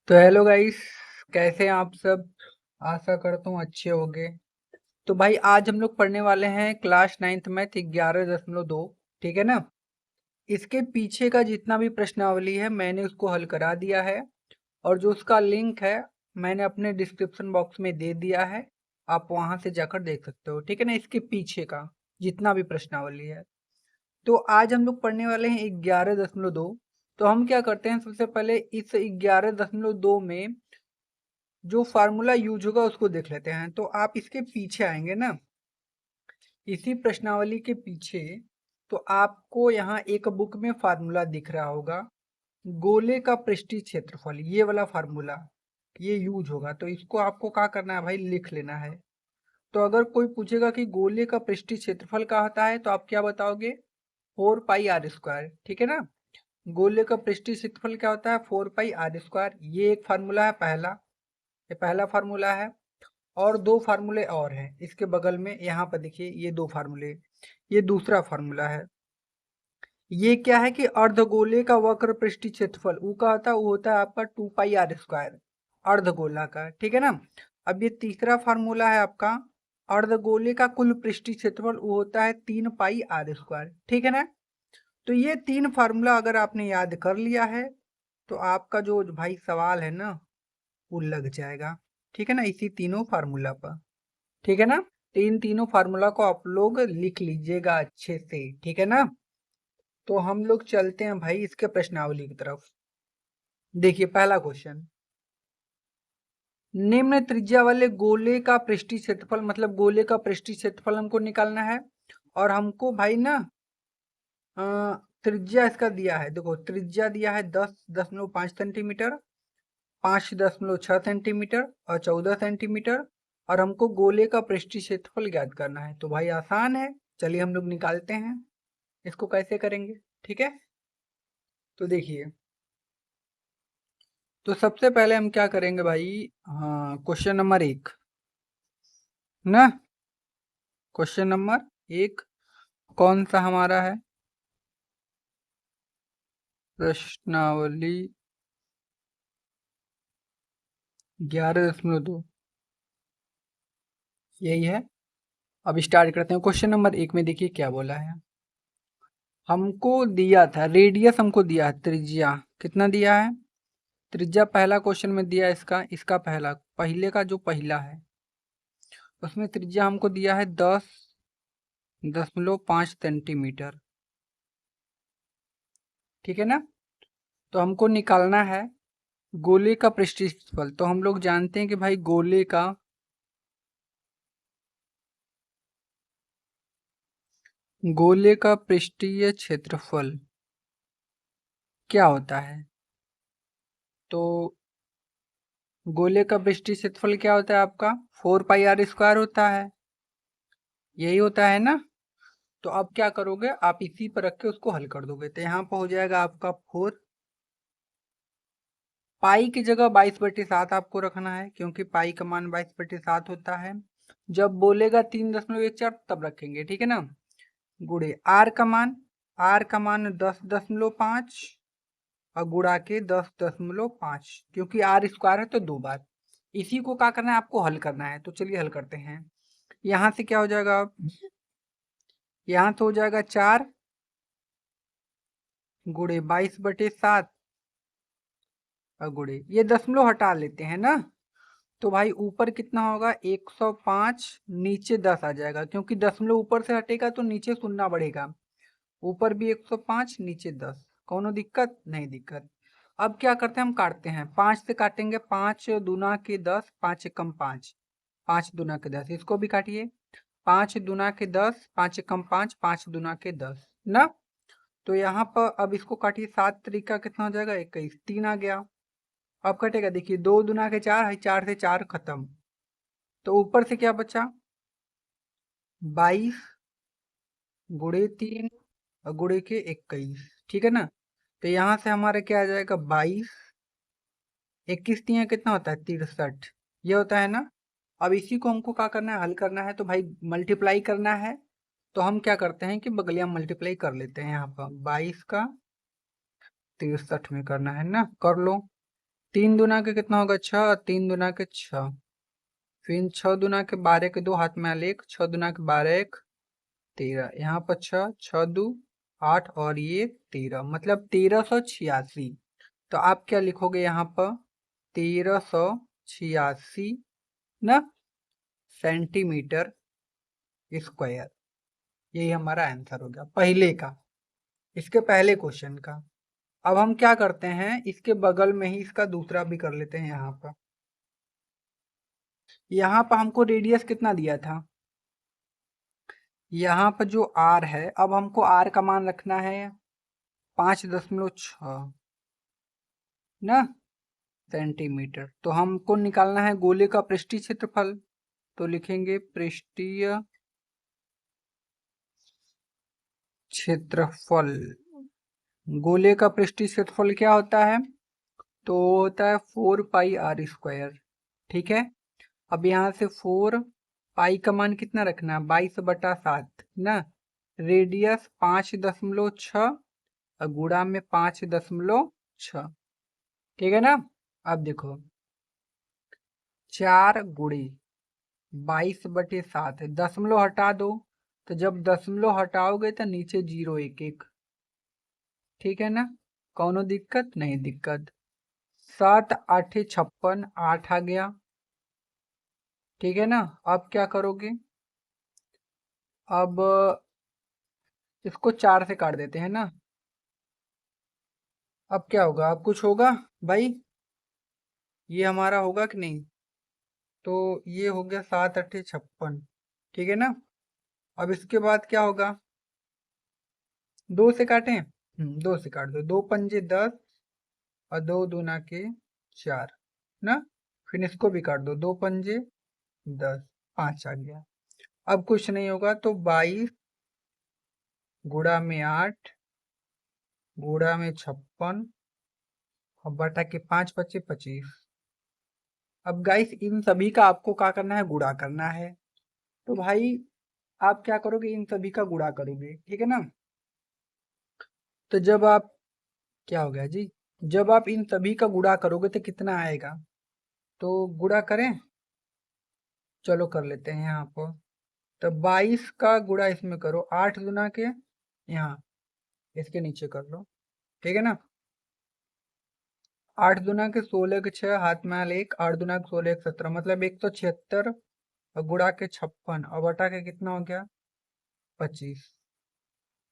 तो hello guys, कैसे हैं आप सब। आशा करता हूँ अच्छे होंगे। तो भाई आज हम लोग पढ़ने वाले हैं क्लास 9th मैथ 11.2। ठीक है ना। इसके पीछे का जितना भी प्रश्नावली है मैंने उसको हल करा दिया है, और जो उसका लिंक है मैंने अपने डिस्क्रिप्शन बॉक्स में दे दिया है। आप वहां से जाकर देख सकते हो, ठीक है ना। इसके पीछे का जितना भी प्रश्नावली है। तो आज हम लोग पढ़ने वाले हैं 11.2। तो हम क्या करते हैं, सबसे पहले इस 11.2 में जो फार्मूला यूज होगा उसको देख लेते हैं। तो आप इसके पीछे आएंगे ना, इसी प्रश्नावली के पीछे। तो आपको यहाँ एक बुक में फार्मूला दिख रहा होगा, गोले का पृष्ठीय क्षेत्रफल, ये वाला फार्मूला ये यूज होगा। तो इसको आपको क्या करना है भाई, लिख लेना है। तो अगर कोई पूछेगा कि गोले का पृष्ठीय क्षेत्रफल क्या होता है, तो आप क्या बताओगे, 4 पाई r²। ठीक है ना। गोले का पृष्ठीय क्षेत्रफल क्या होता है, 4 पाई r²। ये एक फार्मूला है पहला, ये पहला फार्मूला है। और दो फार्मूले और हैं इसके बगल में, यहाँ पर देखिए ये दो फार्मूले। ये दूसरा फार्मूला है। ये क्या है कि अर्धगोले का वक्र पृष्ठीय क्षेत्रफल वो का होता है, वो होता है आपका 2 पाई r², अर्धगोला का। ठीक है ना। अब ये तीसरा फार्मूला है आपका, अर्धगोले का कुल पृष्ठीय क्षेत्रफल वो होता है 3 पाई r²। ठीक है ना। तो ये तीन फार्मूला अगर आपने याद कर लिया है तो आपका जो भाई सवाल है ना वो लग जाएगा। ठीक है ना, इसी तीनों फार्मूला पर। ठीक है ना। तो इन तीनों फार्मूला को आप लोग लिख लीजिएगा अच्छे से, ठीक है ना। तो हम लोग चलते हैं भाई इसके प्रश्नावली की तरफ। देखिए पहला क्वेश्चन, निम्न त्रिज्या वाले गोले का पृष्ठीय क्षेत्रफल, मतलब गोले का पृष्ठीय क्षेत्रफल हमको निकालना है। और हमको भाई ना अ, त्रिज्या इसका दिया है, देखो त्रिज्या दिया है 10.5 सेंटीमीटर, 5.6 सेंटीमीटर और 14 सेंटीमीटर। और हमको गोले का पृष्ठीय क्षेत्रफल ज्ञात करना है। तो भाई आसान है, चलिए हम लोग निकालते हैं। इसको कैसे करेंगे, ठीक है। तो देखिए, तो सबसे पहले हम क्या करेंगे भाई, हाँ क्वेश्चन नंबर 1 ना। क्वेश्चन नंबर 1 कौन सा हमारा है, प्रश्नावली 11.2, यही है। अब स्टार्ट करते हैं। क्वेश्चन नंबर 1 में देखिए क्या बोला है। हमको दिया था रेडियस, हमको दिया है त्रिज्या, कितना दिया है त्रिज्या, पहला क्वेश्चन में दिया है इसका पहला, पहले का जो पहला है उसमें त्रिज्या हमको दिया है 10.5 सेंटीमीटर। ठीक है ना। तो हमको निकालना है गोले का पृष्ठीय क्षेत्रफल। तो हम लोग जानते हैं कि भाई गोले का पृष्ठीय क्षेत्रफल क्या होता है। तो गोले का पृष्ठीय क्षेत्रफल क्या होता है आपका, 4 पाई r² होता है, यही होता है ना। तो अब क्या करोगे, आप इसी पर रख के उसको हल कर दोगे। तो यहाँ पर हो जाएगा आपका 4, पाई की जगह 22/7 आपको रखना है, क्योंकि पाई का मान 22/7 होता है। जब बोलेगा 3.14 तब रखेंगे, ठीक है ना। गुड़े आर का मान 10.5 और गुड़ा के 10.5, क्योंकि r² है तो 2 बार। इसी को क्या करना है, आपको हल करना है। तो चलिए हल करते हैं। यहाँ से क्या हो जाएगा, यहाँ से हो जाएगा 4 गुड़े 22/7 और गुड़े ये दशमलव हटा लेते हैं ना। तो भाई ऊपर कितना होगा 105, नीचे 10 आ जाएगा, क्योंकि दशमलव ऊपर से हटेगा तो नीचे शून्य बढ़ेगा। ऊपर भी 105, नीचे 10, कोनो दिक्कत नहीं, दिक्कत। अब क्या करते हैं, हम काटते हैं, 5 से काटेंगे, 5 दूना के 10, 5 एकम 5, 5 दूना के 10, इसको भी काटिए, 5 दूना के 10, 5 एकम 5, 5 दूना के 10 ना। तो यहाँ पर अब इसको काटिए, 7 तरीका कितना हो जाएगा 21, 3 आ गया। अब कटेगा, देखिए 2 दूना के 4 है, 4 से 4 खत्म। तो ऊपर से क्या बचा 22 गुड़े 3 और गुड़े के 21, ठीक है ना। तो यहाँ से हमारा क्या आ जाएगा 22, 21 3 कितना होता है 63, ये होता है ना। अब इसी को हमको क्या करना है, हल करना है। तो भाई मल्टीप्लाई करना है। तो हम क्या करते हैं कि बगलिया मल्टीप्लाई कर लेते हैं, यहाँ पर 22 का 63 में करना है ना, कर लो। 3 दूना के कितना होगा 6, 3 दूना के 6, फिर 6 दूना के 12 के 2 हाथ में एक, 6 दूना के 12 1 13, यहाँ पर 6, 6 2 8 और ये 13, मतलब 1386। तो आप क्या लिखोगे यहाँ पर 1386 ना सेंटीमीटर स्क्वायर। यही हमारा आंसर हो गया पहले का, इसके पहले क्वेश्चन का। अब हम क्या करते हैं, इसके बगल में ही इसका दूसरा भी कर लेते हैं। यहाँ पर हमको रेडियस कितना दिया था, यहाँ पर जो आर है, अब हमको आर का मान रखना है 5.6 ना सेंटीमीटर। तो हमको निकालना है गोले का पृष्ठीय क्षेत्रफल, तो लिखेंगे पृष्ठीय क्षेत्रफल। गोले का पृष्ठीय क्षेत्रफल क्या होता है, तो होता है 4πr²। ठीक है, अब यहाँ से 4 पाई का मान कितना रखना है 22/7 ना, रेडियस 5.6 और गुणा में 5.6। ठीक है ना। अब देखो 4 गुणे 22/7 है, दशमलव हटा दो, तो जब दशमलव हटाओगे तो नीचे 0 1 1। ठीक है ना, कौनो दिक्कत नहीं दिक्कत। 7 8 56, 8 आ गया। ठीक है ना, अब क्या करोगे, अब इसको 4 से काट देते हैं ना। अब क्या होगा, अब कुछ होगा भाई, ये हमारा होगा कि नहीं, तो ये हो गया 7 8 56। ठीक है ना, अब इसके बाद क्या होगा, 2 से काटें, 2 से काट दो, 2 पंजे 10 और 2 दूना के 4 ना, फिर इसको भी काट दो, 2 पंजे 10, 5 आ गया। अब कुछ नहीं होगा, तो 22 गुणा में 8 गुणा में 56 और बटा के 5 25 25। अब गाइस इन सभी का आपको क्या करना है, गुणा करना है। तो भाई आप क्या करोगे, इन सभी का गुणा करोगे। ठीक है ना, तो जब आप, क्या हो गया जी, जब आप इन सभी का गुणा करोगे तो कितना आएगा, तो गुणा करें, चलो कर लेते हैं यहाँ पर। तो 22 का गुणा इसमें करो, 8 गुना के यहाँ इसके नीचे कर लो। ठीक है ना, 8 दुना के 16 के 6 हाथ में 1, 8 दुना के 16 के 17, मतलब 176 और गुणा के 56 और बटा के कितना हो गया 25।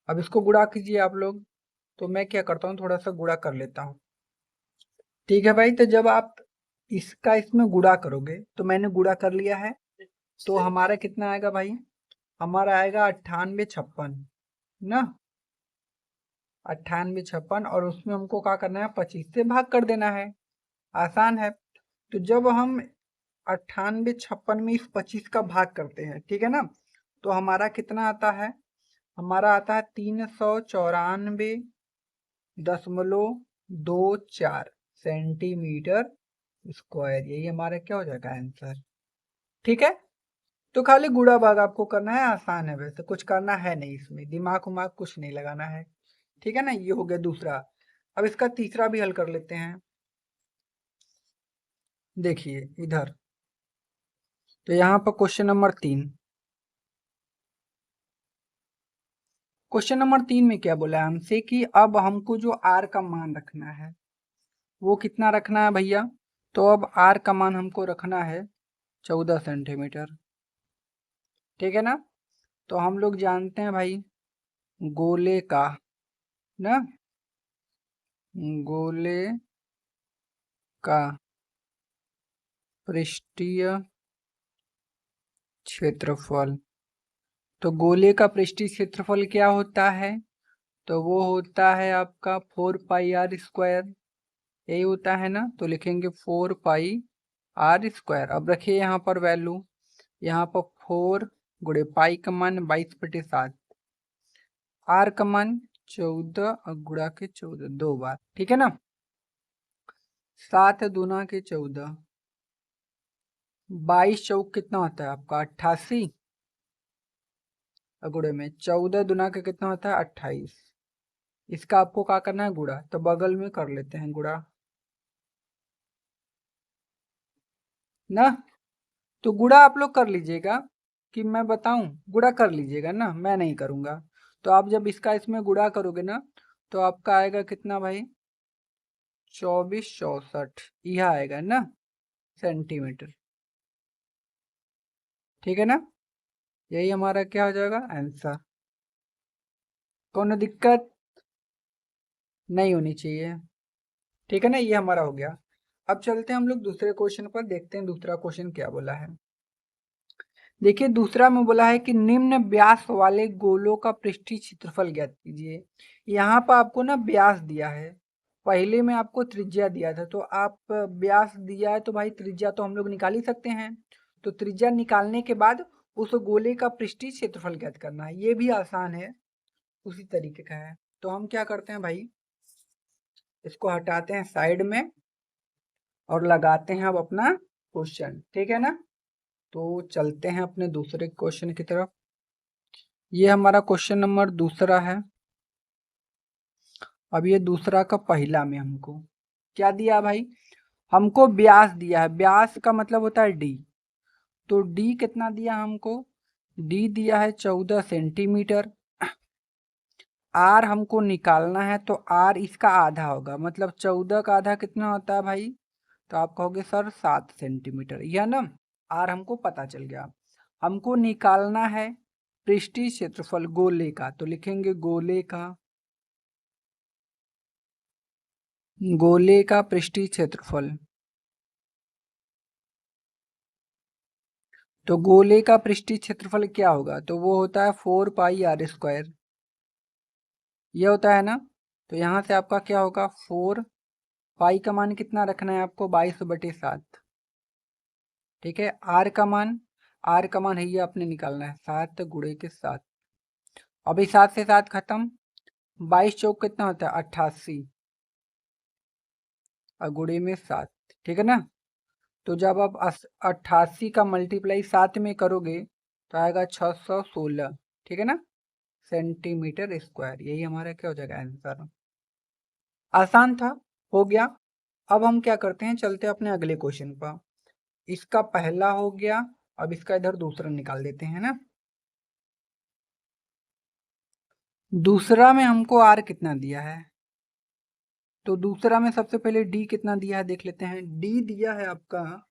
अब इसको गुणा कीजिए आप लोग, तो मैं क्या करता हूँ थोड़ा सा गुणा कर लेता हूँ। ठीक है भाई, तो जब आप इसका इसमें गुणा करोगे, तो मैंने गुणा कर लिया है, तो हमारा कितना आएगा भाई, हमारा आएगा 98 56 ना, 98 56, और उसमें हमको क्या करना है 25 से भाग कर देना है, आसान है। तो जब हम 98 56 में इस 25 का भाग करते हैं, ठीक है ना, तो हमारा कितना आता है, हमारा आता है 394.24 सेंटीमीटर स्क्वायर। यही हमारा क्या हो जाएगा आंसर। ठीक है, तो खाली गुणा भाग आपको करना है, आसान है, वैसे कुछ करना है नहीं, इसमें दिमाग उमाग कुछ नहीं लगाना है। ठीक है ना, ये हो गया दूसरा। अब इसका तीसरा भी हल कर लेते हैं। देखिए इधर, तो यहाँ पर क्वेश्चन नंबर 3, क्वेश्चन नंबर 3 में क्या बोला है हमसे कि अब हमको जो आर का मान रखना है वो कितना रखना है भैया, तो अब आर का मान हमको रखना है 14 सेंटीमीटर। ठीक है ना, तो हम लोग जानते हैं भाई गोले का ना, गोले का पृष्ठीय क्षेत्रफल। तो गोले का पृष्ठीय क्षेत्रफल क्या होता है, तो वो होता है आपका 4πr², यही होता है ना, तो लिखेंगे 4πr²। अब रखिए यहाँ पर वैल्यू, यहाँ पर 4 गुणे पाई का मान 22/7, आर का मान 14 और गुणा के 14 2 बार। ठीक है ना, 7 दूना के 14, 22 चौक कितना होता है आपका 88, और गुणे में 14 दूना के कितना होता है 28। इसका आपको क्या करना है गुणा, तो बगल में कर लेते हैं गुणा। ना। तो गुणा आप लोग कर लीजिएगा, कि मैं बताऊं, गुणा कर लीजिएगा ना, मैं नहीं करूंगा। तो आप जब इसका इसमें गुणा करोगे ना, तो आपका आएगा कितना भाई, 2464 यह आएगा ना सेंटीमीटर। ठीक है ना, यही हमारा क्या हो जाएगा आंसर। कोनो दिक्कत नहीं होनी चाहिए। ठीक है ना, ये हमारा हो गया। अब चलते हैं हम लोग दूसरे क्वेश्चन पर, देखते हैं दूसरा क्वेश्चन क्या बोला है। देखिए दूसरा में बोला है कि निम्न व्यास वाले गोलों का पृष्ठीय क्षेत्रफल ज्ञात कीजिए। यहाँ पर आपको ना व्यास दिया है, पहले में आपको त्रिज्या दिया था, तो आप व्यास दिया है तो भाई त्रिज्या तो हम लोग निकाल ही सकते हैं। तो त्रिज्या निकालने के बाद उस गोले का पृष्ठीय क्षेत्रफल ज्ञात करना है, ये भी आसान है, उसी तरीके का है। तो हम क्या करते हैं भाई, इसको हटाते हैं साइड में और लगाते हैं अब अपना क्वेश्चन। ठीक है ना, तो चलते हैं अपने दूसरे क्वेश्चन की तरफ। ये हमारा क्वेश्चन नंबर दूसरा है। अब ये दूसरा का पहला में हमको क्या दिया भाई, हमको व्यास दिया है, व्यास का मतलब होता है डी। तो डी कितना दिया हमको, डी दिया है 14 सेंटीमीटर। आर हमको निकालना है, तो आर इसका आधा होगा, मतलब 14 का आधा कितना होता है भाई, तो आप कहोगे सर 7 सेंटीमीटर, यह ना आर हमको पता चल गया। हमको निकालना है पृष्ठीय क्षेत्रफल गोले का, तो लिखेंगे गोले का, गोले का पृष्ठीय क्षेत्रफल। तो गोले का पृष्ठीय क्षेत्रफल क्या होगा, तो वो होता है 4 पाई r²। ये होता है ना, तो यहाँ से आपका क्या होगा, 4 पाई का मान कितना रखना है आपको, 22/7। ठीक है, आर का मान, आर का मान है ये आपने निकालना है 7 गुणे के 7। अभी 7 से 7 खत्म, 22 चौक कितना होता है 88 और गुणे में 7। ठीक है ना, तो जब आप 88 का मल्टीप्लाई 7 में करोगे तो आएगा 616। ठीक है ना, सेंटीमीटर स्क्वायर, यही हमारा क्या हो जाएगा आंसर। आसान था, हो गया। अब हम क्या करते हैं, चलते हैं अपने अगले क्वेश्चन पर। इसका पहला हो गया, अब इसका इधर दूसरा निकाल देते हैं ना। दूसरा में हमको आर कितना दिया है, तो दूसरा में सबसे पहले डी कितना दिया है देख लेते हैं। डी दिया है आपका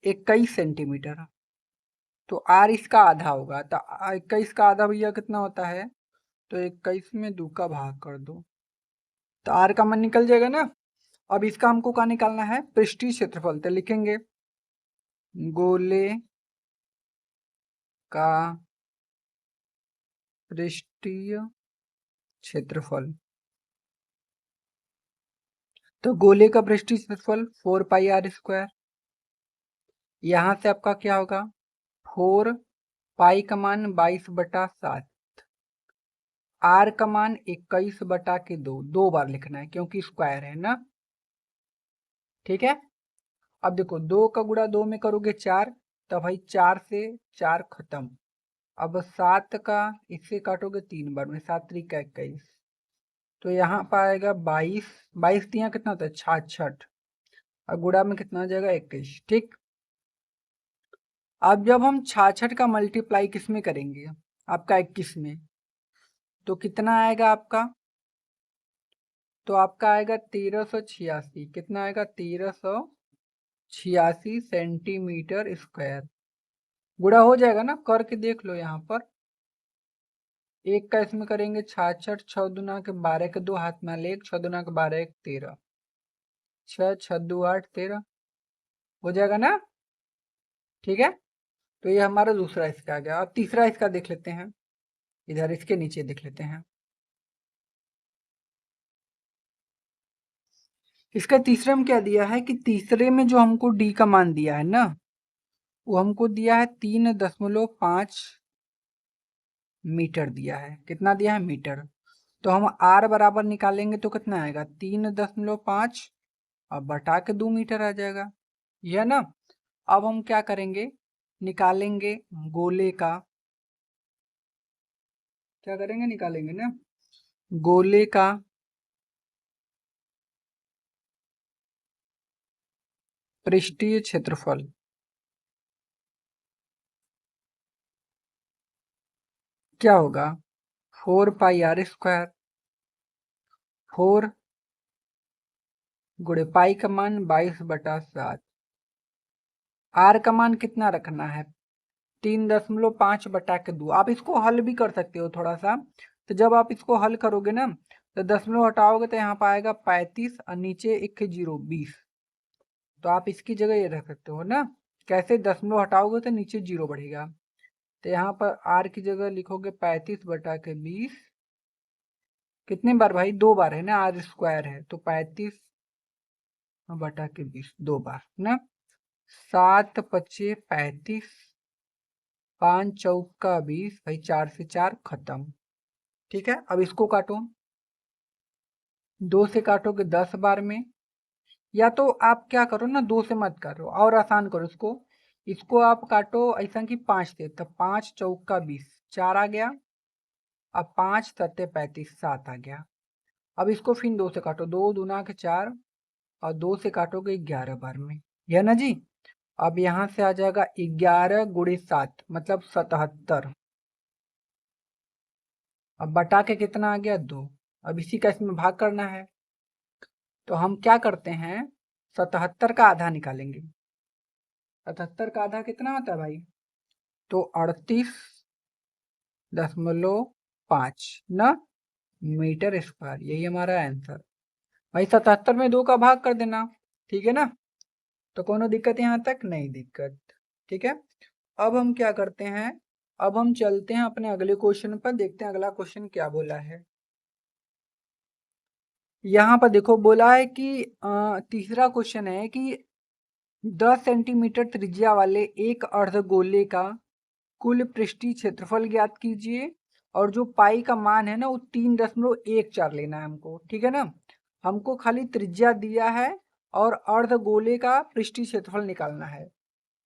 21 सेंटीमीटर, तो आर इसका आधा होगा, तो 21 का आधा भैया कितना होता है, तो 21 में 2 का भाग कर दो, तो आर का मान निकल जाएगा ना। अब इसका हमको क्या निकालना है, पृष्ठीय क्षेत्रफल, तो लिखेंगे गोले का पृष्ठीय क्षेत्रफल। तो गोले का पृष्ठीय क्षेत्रफल 4 पाई r²। यहां से आपका क्या होगा, 4 पाई का मान 22/7, आर का मान 21/2, 2 बार लिखना है क्योंकि स्क्वायर है ना। ठीक है, अब देखो 2 का गुणा 2 में करोगे 4, तो भाई 4 से 4 खत्म। अब 7 का इससे काटोगे 3 बार में, 7 3 21, तो यहाँ पर आएगा 22, 22 दिया कितना होता है 66, और गुणा में कितना आ जाएगा 21। ठीक, अब जब हम 66 का मल्टीप्लाई किस में करेंगे, आपका 21 में, तो कितना आएगा आपका, तो आपका आएगा 1386, कितना आएगा 1386 सेंटीमीटर स्क्वायर। गुणा हो जाएगा ना, करके देख लो यहाँ पर। एक का इसमें करेंगे 66, 6 दूना के 12 के 2 हाथ में ले, 6 दूना के 12 1 13, 6 6 2 8 13, हो जाएगा ना। ठीक है, तो ये हमारा दूसरा इसका आ गया। अब तीसरा इसका देख लेते हैं, इधर इसके नीचे देख लेते हैं। इसका तीसरे में क्या दिया है कि तीसरे में जो हमको डी का मान दिया है ना, वो हमको दिया है 3.5 मीटर दिया है। कितना दिया है, मीटर। तो हम आर बराबर निकालेंगे तो कितना आएगा 3.5 और बटा के 2 मीटर आ जाएगा, यह ना। अब हम क्या करेंगे, निकालेंगे गोले का, क्या करेंगे, निकालेंगे ना गोले का पृष्ठीय क्षेत्रफल। क्या होगा 4πr²। 4 गुणे पाई का मान 22/7। आर का मान कितना रखना है 3.5/2। आप इसको हल भी कर सकते हो थोड़ा सा। तो जब आप इसको हल करोगे ना तो दशमलव हटाओगे तो यहाँ पर आएगा 35 और नीचे एक 0 20। तो आप इसकी जगह ये रख सकते हो ना। कैसे दशमलव हटाओगे तो नीचे 0 बढ़ेगा। तो यहाँ पर आर की जगह लिखोगे 35/20। कितने बार भाई 2 बार है ना r² है तो 35/20 2 बार ना। 7 पच्चे 35 5 चौका 20 भाई 4 से 4 खत्म। ठीक है अब इसको काटो 2 से काटोगे 10 बार में। या तो आप क्या करो ना 2 से मत करो और आसान करो इसको। इसको आप काटो ऐसा कि 5 से तो 5 चौका 20 4 आ गया। अब 5 सत्ते 35 7 आ गया। अब इसको फिर 2 से काटो 2 दूना के 4 और 2 से काटोगे 11 बार में। यह ना जी। अब यहाँ से आ जाएगा 11 गुणे 7 मतलब 77। अब बटा के कितना आ गया 2। अब इसी का इसमें भाग करना है। तो हम क्या करते हैं 77 का आधा निकालेंगे। 77 का आधा कितना होता है भाई तो 38.5 ना मीटर स्क्वायर। यही हमारा आंसर भाई। 77 में 2 का भाग कर देना। ठीक है ना। तो कोनो दिक्कत यहाँ तक नहीं दिक्कत। ठीक है अब हम क्या करते हैं अब हम चलते हैं अपने अगले क्वेश्चन पर। देखते हैं अगला क्वेश्चन क्या बोला है। यहाँ पर देखो बोला है कि तीसरा क्वेश्चन है कि 10 सेंटीमीटर त्रिज्या वाले एक अर्धगोले का कुल पृष्ठीय क्षेत्रफल ज्ञात कीजिए और जो पाई का मान है ना वो 3.14 लेना है हमको। ठीक है ना। हमको खाली त्रिज्या दिया है और अर्धगोले का पृष्ठीय क्षेत्रफल निकालना है।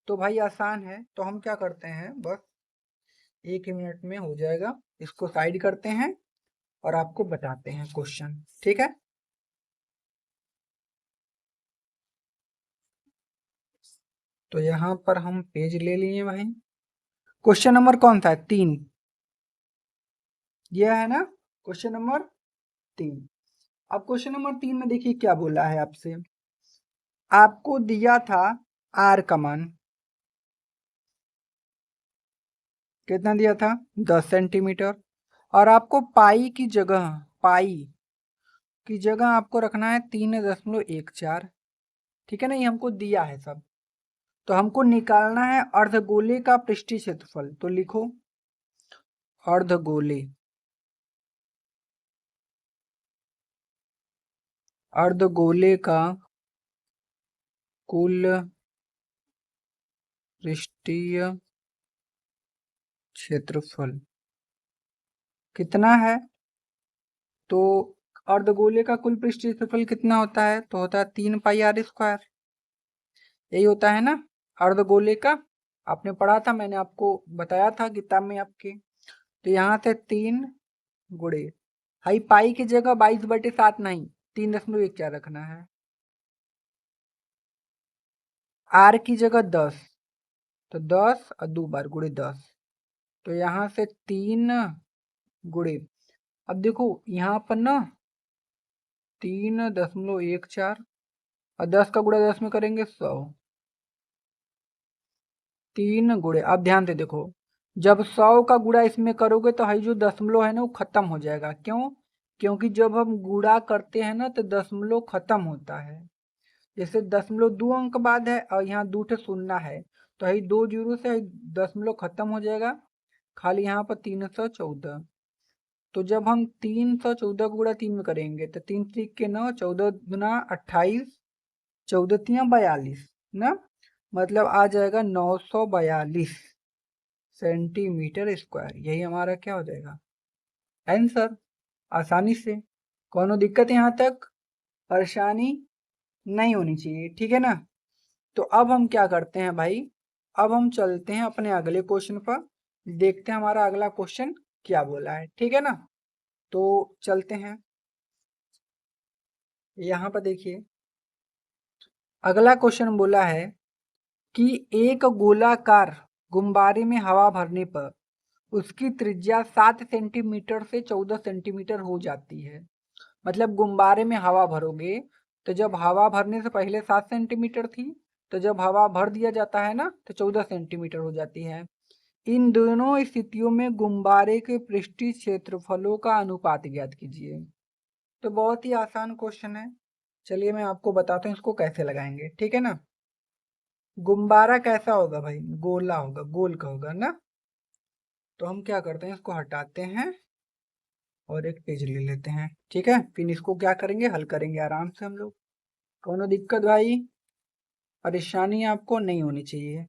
तो भाई आसान है। तो हम क्या करते हैं बस 1 मिनट में हो जाएगा। इसको साइड करते हैं और आपको बताते हैं क्वेश्चन। ठीक है तो यहाँ पर हम पेज ले लिए भाई। क्वेश्चन नंबर कौन सा है 3। यह है ना क्वेश्चन नंबर 3। अब क्वेश्चन नंबर 3 में देखिए क्या बोला है आपसे। आपको दिया था आर का मान कितना दिया था 10 सेंटीमीटर और आपको पाई की जगह आपको रखना है 3.14। ठीक है ना। ये हमको दिया है सब। तो हमको निकालना है अर्धगोले का पृष्ठीय क्षेत्रफल। तो लिखो अर्धगोले का कुल पृष्ठीय क्षेत्रफल कितना है। तो अर्धगोले का कुल पृष्ठीय क्षेत्रफल कितना होता है तो होता है 3πr²। यही होता है ना अर्धगोले का। आपने पढ़ा था मैंने आपको बताया था किताब में आपके। तो यहाँ से 3 गुणे हाई पाई की जगह 22/7 नहीं 3.14 रखना है। आर की जगह 10 तो 10 और 2 बार गुणे 10। तो यहाँ से 3 गुणे अब देखो यहाँ पर ना 3.14 और 10 का गुणा 10 में करेंगे 100। 3 गुणे अब ध्यान से देखो जब 100 का गुणा इसमें करोगे तो हाई जो दशमलव है ना वो खत्म हो जाएगा। क्यों क्योंकि जब हम गुणा करते हैं ना तो दशमलव खत्म होता है। जैसे दशमलव 2 अंक बाद है और यहाँ 2 ठे शून्य है तो हाई 2 जीरो से दशमलव खत्म हो जाएगा। खाली यहाँ पर 314। तो जब हम 314 को गुणा 3 में करेंगे तो 3 3 के 9 14 गुना 28 14 3 42 ना मतलब आ जाएगा 942 सेंटीमीटर स्क्वायर। यही हमारा क्या हो जाएगा आंसर। आसानी से कोनो दिक्कत यहाँ तक परेशानी नहीं होनी चाहिए। ठीक है ना। तो अब हम क्या करते हैं भाई अब हम चलते हैं अपने अगले क्वेश्चन पर। देखते हैं हमारा अगला क्वेश्चन क्या बोला है। ठीक है ना। तो चलते हैं यहाँ पर देखिए अगला क्वेश्चन बोला है कि एक गोलाकार गुब्बारे में हवा भरने पर उसकी त्रिज्या 7 सेंटीमीटर से 14 सेंटीमीटर हो जाती है। मतलब गुब्बारे में हवा भरोगे तो जब हवा भरने से पहले 7 सेंटीमीटर थी, तो जब हवा भर दिया जाता है ना तो 14 सेंटीमीटर हो जाती है। इन दोनों स्थितियों में गुब्बारे के पृष्ठीय क्षेत्रफलों का अनुपात ज्ञात कीजिए। तो बहुत ही आसान क्वेश्चन है। चलिए मैं आपको बताता हूँ इसको कैसे लगाएंगे, ठीक है ना। गुब्बारा कैसा होगा भाई, गोला होगा, गोल का होगा ना। तो हम क्या करते हैं, इसको हटाते हैं और एक पेज ले लेते हैं, ठीक है। फिर इसको क्या करेंगे, हल करेंगे आराम से हम लोग। कोनो दिक्कत भाई, परेशानी आपको नहीं होनी चाहिए।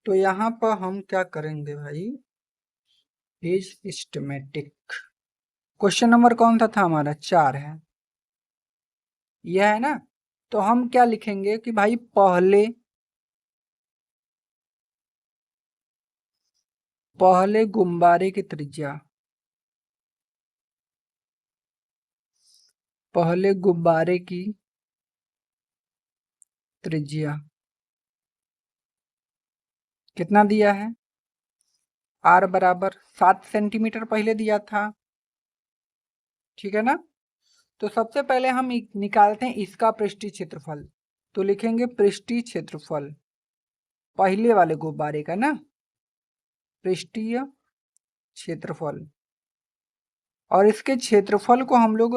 तो यहाँ पर हम क्या करेंगे भाई, पेज सिस्टमेटिक। क्वेश्चन नंबर कौन सा था हमारा, 4 है, यह है ना। तो हम क्या लिखेंगे कि भाई पहले गुब्बारे की त्रिज्या, पहले गुब्बारे की त्रिज्या कितना दिया है, r बराबर 7 सेंटीमीटर पहले दिया था, ठीक है ना। तो सबसे पहले हम निकालते हैं इसका पृष्ठीय क्षेत्रफल। तो लिखेंगे पृष्ठीय क्षेत्रफल पहले वाले गुब्बारे का ना, पृष्ठीय क्षेत्रफल। और इसके क्षेत्रफल को हम लोग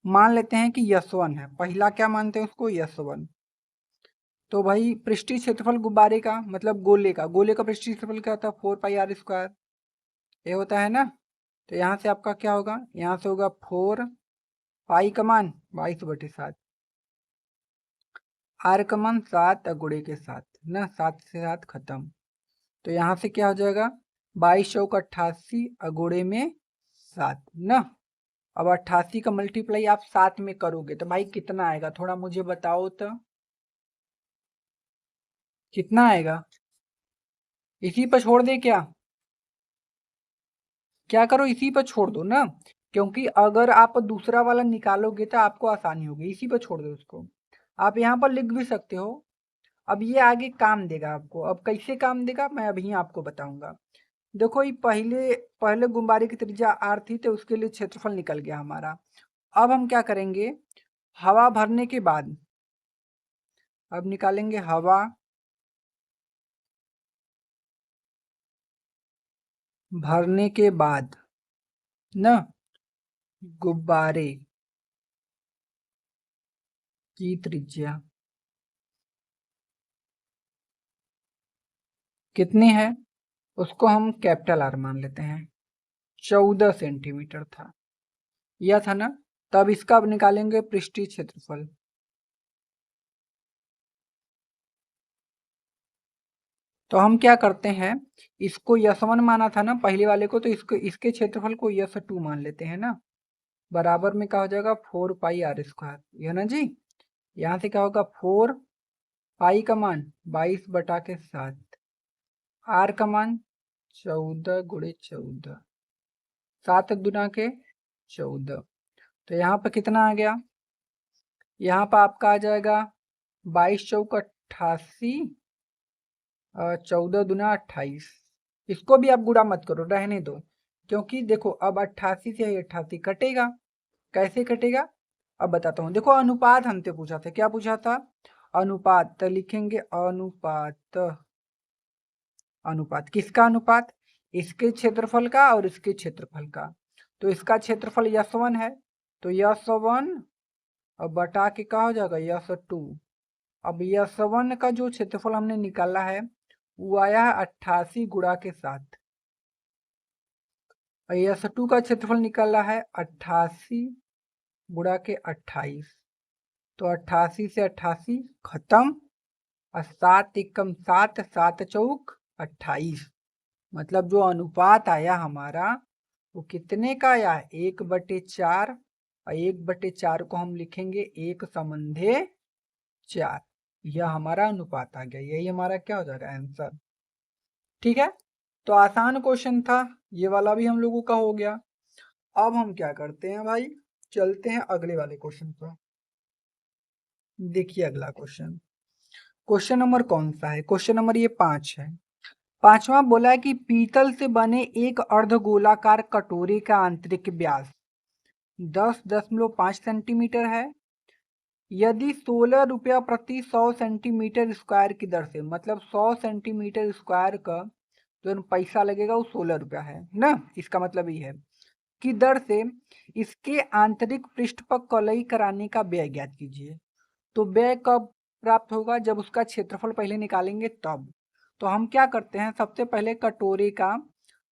मान लेते हैं कि S1 है, पहला क्या मानते हैं उसको, S1। तो भाई पृष्ठीय क्षेत्रफल गुब्बारे का मतलब गोले का, गोले का पृष्ठीय क्षेत्रफल क्या होता है, 4πr², ये होता है ना। तो यहाँ से आपका क्या होगा, यहाँ से होगा 4 पाई का मान 22/7, आर का मान 7 गुणे के 7 ना, 7 से 7 खत्म। तो यहाँ से क्या हो जाएगा, 22 चौक 88 अगुणे में 7 ना। अब 88 का मल्टीप्लाई आप 7 में करोगे तो भाई कितना आएगा, थोड़ा मुझे बताओ तो, कितना आएगा। इसी पर छोड़ दे क्या, क्या करो इसी पर छोड़ दो ना, क्योंकि अगर आप दूसरा वाला निकालोगे तो आपको आसानी होगी, इसी पर छोड़ दो उसको। आप यहाँ पर लिख भी सकते हो। अब ये आगे काम देगा आपको, अब कैसे काम देगा मैं अभी आपको बताऊंगा। देखो ये पहले पहले गुब्बारे की त्रिज्या आर थी तो उसके लिए क्षेत्रफल निकल गया हमारा। अब हम क्या करेंगे, हवा भरने के बाद, अब निकालेंगे हवा भरने के बाद ना, गुब्बारे की त्रिज्या कितनी है, उसको हम कैपिटल आर मान लेते हैं, 14 सेंटीमीटर था, यह था ना। तब इसका अब निकालेंगे पृष्ठीय क्षेत्रफल। तो हम क्या करते हैं, इसको S1 माना था ना पहले वाले को, तो इसको इसके क्षेत्रफल को S2 मान लेते हैं ना। बराबर में क्या हो जाएगा, 4πr², यह ना जी। यहाँ से क्या होगा, 4 पाई का मान 22/7, आर का मान 14 गुणे 14, 7 गुना के 14। तो यहाँ पर कितना आ गया, यहाँ पर आपका आ जाएगा 22 चौक 88, 14 दुना 28। इसको भी आप गुणा मत करो, रहने दो, क्योंकि देखो अब 88 से 88 कटेगा, कैसे कटेगा अब बताता हूँ। देखो अनुपात हमसे पूछा था, क्या पूछा था, अनुपात। तो लिखेंगे अनुपात, अनुपात किसका अनुपात, इसके क्षेत्रफल का और इसके क्षेत्रफल का। तो इसका क्षेत्रफल S1 है, तो S1 और बटा के क्या हो जाएगा, S2। अब S1 का जो क्षेत्रफल हमने निकाला है वो आया है 88 गुणा के 7, और S2 का क्षेत्रफल निकाला है 88 गुणा के 28। तो 88 से 88 खत्म, और 7 एकम 7, 7 चौक 28। मतलब जो अनुपात आया हमारा वो कितने का आया, 1/4। और 1/4 को हम लिखेंगे 1/4। यह हमारा अनुपात आ गया, यही हमारा क्या हो जाएगा आंसर, ठीक है। तो आसान क्वेश्चन था, ये वाला भी हम लोगों का हो गया। अब हम क्या करते हैं भाई, चलते हैं अगले वाले क्वेश्चन पर। देखिए अगला क्वेश्चन, क्वेश्चन नंबर कौन सा है, क्वेश्चन नंबर ये 5 है। पांचवा बोला है कि पीतल से बने एक अर्धगोलाकार कटोरे का आंतरिक व्यास 10.5 सेंटीमीटर है। यदि 16 रुपया प्रति 100 सेंटीमीटर स्क्वायर की दर से, मतलब 100 सेंटीमीटर स्क्वायर का जो पैसा लगेगा वो 16 रुपया है ना, इसका मतलब ये है की दर से इसके आंतरिक पृष्ठ पर कलई कराने का व्यय ज्ञात कीजिए। तो व्यय कब प्राप्त होगा? जब उसका क्षेत्रफल पहले निकालेंगे तब। तो हम क्या करते हैं, सबसे पहले कटोरे का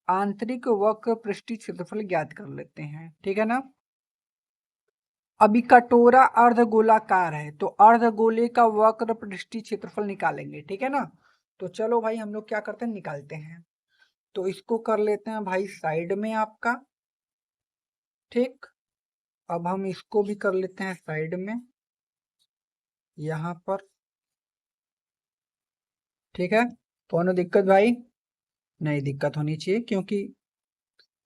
आंतरिक वक्र पृष्ठीय क्षेत्रफल ज्ञात कर लेते हैं, ठीक है ना। अभी कटोरा अर्धगोलाकार है तो अर्धगोले का वक्र पृष्ठीय क्षेत्रफल निकालेंगे, ठीक है ना। तो चलो भाई हम लोग क्या करते हैं, निकालते हैं। तो इसको कर लेते हैं भाई साइड में आपका, ठीक। अब हम इसको भी कर लेते हैं साइड में यहाँ पर, ठीक है। कोनो दिक्कत भाई? नहीं दिक्कत होनी चाहिए क्योंकि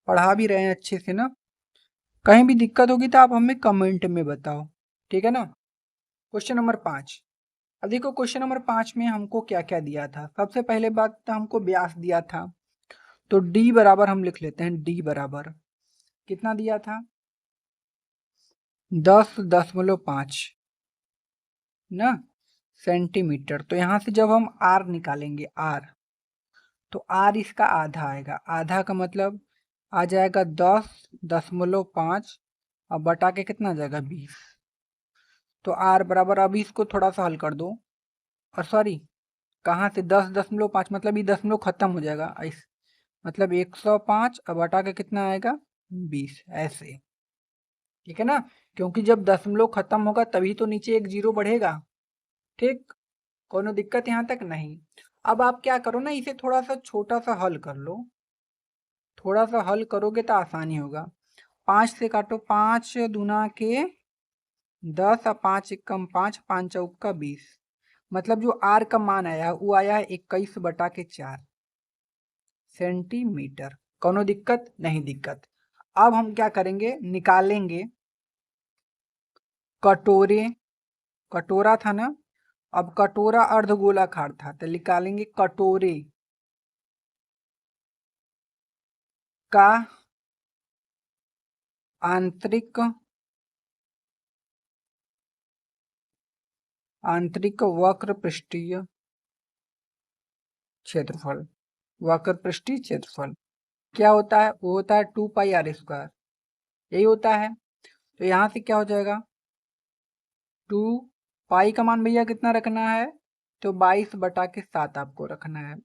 पढ़ा भी रहे हैं अच्छे से ना। कहीं भी दिक्कत होगी तो आप हमें कमेंट में बताओ, ठीक है ना। Question number 5। अब देखो क्वेश्चन नंबर 5 में हमको क्या क्या दिया था। सबसे पहले बात तो हमको व्यास दिया था, तो डी बराबर हम लिख लेते हैं, डी बराबर कितना दिया था, 10.5 ना सेंटीमीटर। तो यहाँ से जब हम आर निकालेंगे, आर, तो आर इसका आधा आएगा। आधा का मतलब आ जाएगा 10.5 और बटा के कितना आ जाएगा 20। तो आर बराबर, अभी इसको थोड़ा सा हल कर दो, और सॉरी कहाँ से 10.5 मतलब ये दशमलव खत्म हो जाएगा इस, मतलब 105 और बटा के कितना आएगा 20, ऐसे, ठीक है ना। क्योंकि जब दशमलव खत्म होगा तभी तो नीचे एक जीरो बढ़ेगा, ठीक। कोनो दिक्कत यहाँ तक नहीं। अब आप क्या करो ना, इसे थोड़ा सा छोटा सा हल कर लो, थोड़ा सा हल करोगे तो आसानी होगा। 5 से काटो, 5 दूना के 10 और 5 एकम 5, 5 चौक का 20, मतलब जो आर का मान आया वो आया है 21/4 सेंटीमीटर। कोनो दिक्कत नहीं? दिक्कत। अब हम क्या करेंगे, निकालेंगे कटोरे, कटोरा था ना, अब कटोरा अर्धगोलाकार था तो निकालेंगे कटोरे का आंतरिक वक्र पृष्ठीय क्षेत्रफल। वक्र पृष्ठीय क्षेत्रफल क्या होता है? वो होता है 2πr², यही होता है। तो यहाँ से क्या हो जाएगा, 2 पाई का मान भैया कितना रखना है, तो 22/7 आपको रखना है।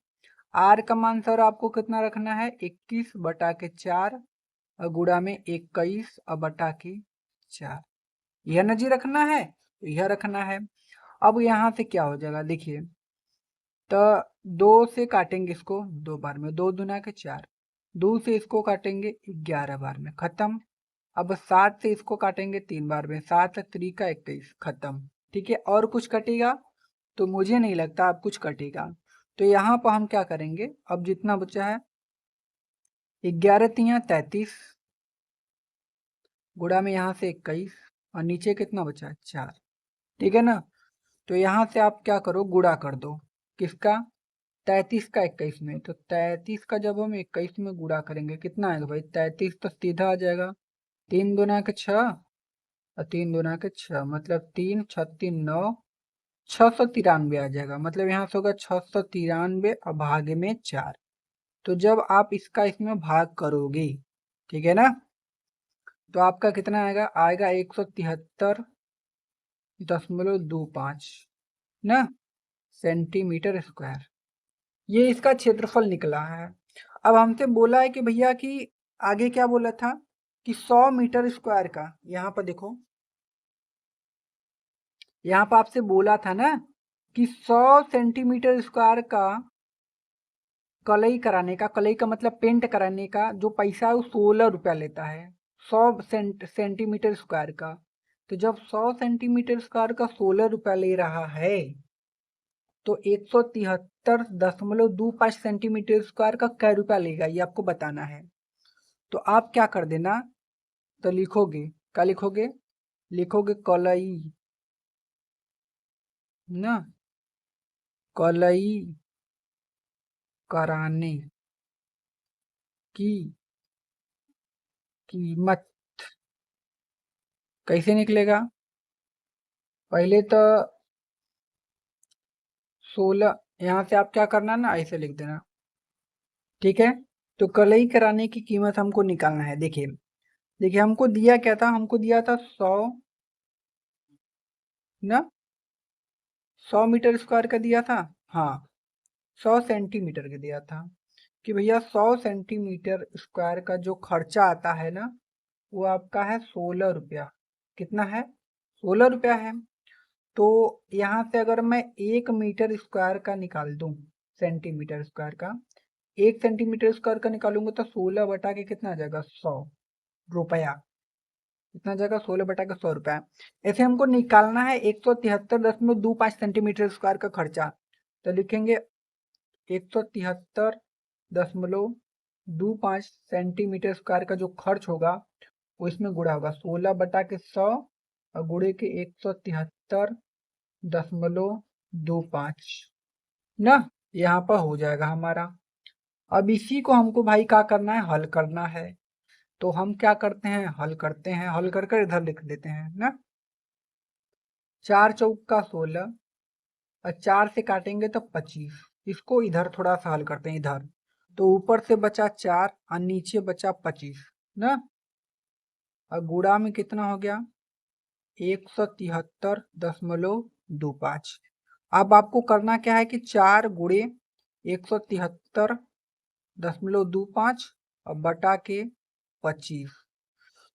आर का मान सर आपको कितना रखना है, 21/4 और गुणा में 21/4, यह न जी रखना है, तो यह रखना है। अब यहाँ से क्या हो जाएगा देखिए, तो 2 से काटेंगे इसको 2 बार में, 2 दूना के 4, 2 से इसको काटेंगे 11 बार में, खत्म। अब 7 से इसको काटेंगे 3 बार में, 7 3 का 21, खत्म, ठीक है। और कुछ कटेगा तो मुझे नहीं लगता अब कुछ कटेगा। तो यहाँ पर हम क्या करेंगे, अब जितना बचा है 11 तिया 33 गुणा में यहाँ से 21 और नीचे कितना बचा है 4, ठीक है ना। तो यहाँ से आप क्या करो, गुणा कर दो, किसका, 33 का 21 में। तो 33 का जब हम 21 में गुणा करेंगे कितना आएगा भाई, 33 तो सीधा आ जाएगा 3 दूना के 6 और 3 दूना के 6, मतलब 3 36 9, 693 आ जाएगा। मतलब यहाँ से होगा 693 और भागे में 4। तो जब आप इसका इसमें भाग करोगे, ठीक है ना, तो आपका कितना आएगा, आएगा 173.25 ना सेंटीमीटर स्क्वायर। ये इसका क्षेत्रफल निकला है। अब हमसे बोला है कि भैया कि आगे क्या बोला था कि 100 मीटर स्क्वायर का, यहाँ पर देखो, यहाँ पर आपसे बोला था ना कि 100 सेंटीमीटर स्क्वायर का कलई कराने का, कलई का मतलब पेंट कराने का जो पैसा है वो 16 रुपया लेता है 100 सेंटीमीटर स्क्वायर का। तो जब 100 सेंटीमीटर स्क्वायर का 16 रुपया ले रहा है तो 173.25 सेंटीमीटर स्क्वायर का कै रुपया लेगा ये आपको बताना है। तो आप क्या कर देना, तो लिखोगे, क्या लिखोगे, लिखोगे कलई ना, कलई कराने की कीमत कैसे निकलेगा? पहले तो 16, यहाँ से आप क्या करना ना, ऐसे लिख देना, ठीक है। तो कलई कराने की कीमत हमको निकालना है। देखिए देखिए हमको दिया क्या था, हमको दिया था 100 ना, 100 मीटर स्क्वायर का दिया था। हाँ, 100 सेंटीमीटर का दिया था कि भैया 100 सेंटीमीटर स्क्वायर का जो खर्चा आता है ना, वो आपका है 16 रुपया। कितना है? 16 रुपया है। तो यहाँ से अगर मैं 1 मीटर स्क्वायर का निकाल दूं, सेंटीमीटर स्क्वायर का, 1 सेंटीमीटर स्क्वायर का निकालूंगा तो 16 बटा के कितना आ जाएगा? 100 रुपया। कितना आ जाएगा? 16 बटा के 100 रुपया। ऐसे हमको निकालना है 173.25 सेंटीमीटर स्क्वायर का खर्चा। तो लिखेंगे 173.25 सेंटीमीटर स्क्वायर का जो खर्च होगा वो इसमें गुणा होगा 16 बटा के 100 और गुणे के 173.25 ना, यहाँ पर हो जाएगा हमारा। अब इसी को हमको भाई क्या करना है? हल करना है। तो हम क्या करते हैं? हल करते हैं, हल कर कर इधर लिख देते हैं ना। 4 चौक का 16 और 4 से काटेंगे तो 25। इसको इधर थोड़ा सा हल करते हैं इधर। तो ऊपर से बचा 4 और नीचे बचा 25 ना, और गुणा में कितना हो गया? 173.25। अब आपको करना क्या है कि 4 गुणे 173.25 और बटा के 25।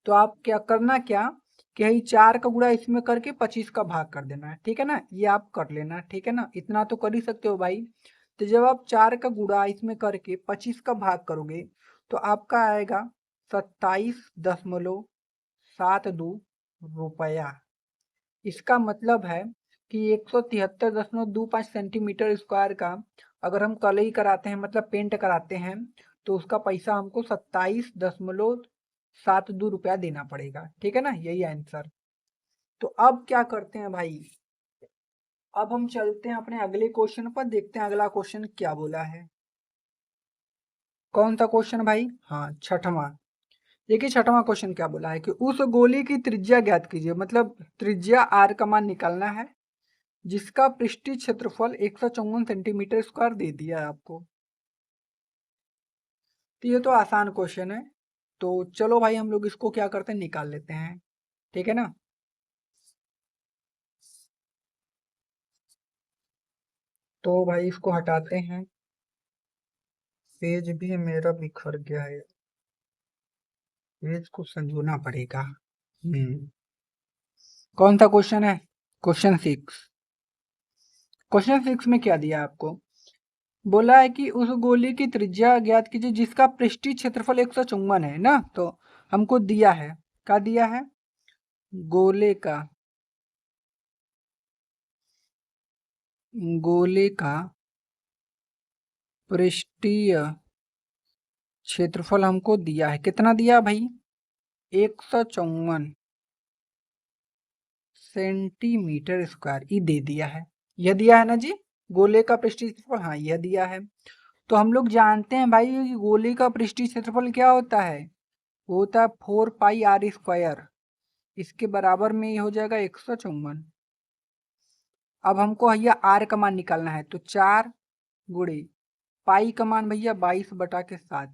तो आप क्या करना, क्या कि यही 4 का गुणा इसमें करके 25 का भाग कर देना है, ठीक है ना। ये आप कर लेना, ठीक है ना, इतना तो कर ही सकते हो भाई। तो जब आप 4 का गुणा इसमें करके 25 का भाग करोगे तो आपका आएगा 27.72 रुपया। इसका मतलब है कि 173.25 सेंटीमीटर स्क्वायर का अगर हम कलई कराते हैं, मतलब पेंट कराते हैं, तो उसका पैसा हमको 27.72 रुपया देना पड़ेगा, ठीक है ना। यही आंसर। तो अब क्या करते हैं भाई, अब हम चलते हैं अपने अगले क्वेश्चन पर, देखते हैं अगला क्वेश्चन क्या बोला है। कौन सा क्वेश्चन भाई? हाँ, छठवां। देखिए छठवां क्वेश्चन क्या बोला है कि उस गोली की त्रिज्या ज्ञात कीजिए, मतलब त्रिज्या आर का मान निकालना है जिसका पृष्ठीय क्षेत्रफल 154 सेंटीमीटर स्क्वायर दे दिया है आपको। तो ये तो आसान क्वेश्चन है। तो चलो भाई हम लोग इसको क्या करते हैं, निकाल लेते हैं, ठीक है ना। तो भाई इसको हटाते हैं, पेज भी मेरा बिखर गया है, पेज को संजोना पड़ेगा। कौन सा क्वेश्चन है? क्वेश्चन 6। क्वेश्चन 6 में क्या दिया आपको? बोला है कि उस गोली की त्रिज्या ज्ञात कीजिए जिसका पृष्ठीय क्षेत्रफल 154 है ना। तो हमको दिया है, क्या दिया है? गोले का पृष्ठीय क्षेत्रफल हमको दिया है। कितना दिया भाई? 154 सेंटीमीटर स्क्वायर, ये दे दिया है। यह दिया है ना जी, गोले का पृष्ठीय क्षेत्रफल, हाँ यह दिया है। तो हम लोग जानते हैं भाई कि गोले का पृष्ठीय क्षेत्रफल क्या होता है? वो होता है 4 पाई आर स्क्वायर। इसके बराबर में ये हो जाएगा 154। अब हमको भैया आर का मान निकालना है, तो 4 गुणे पाई का मान भैया 22 बटा के 7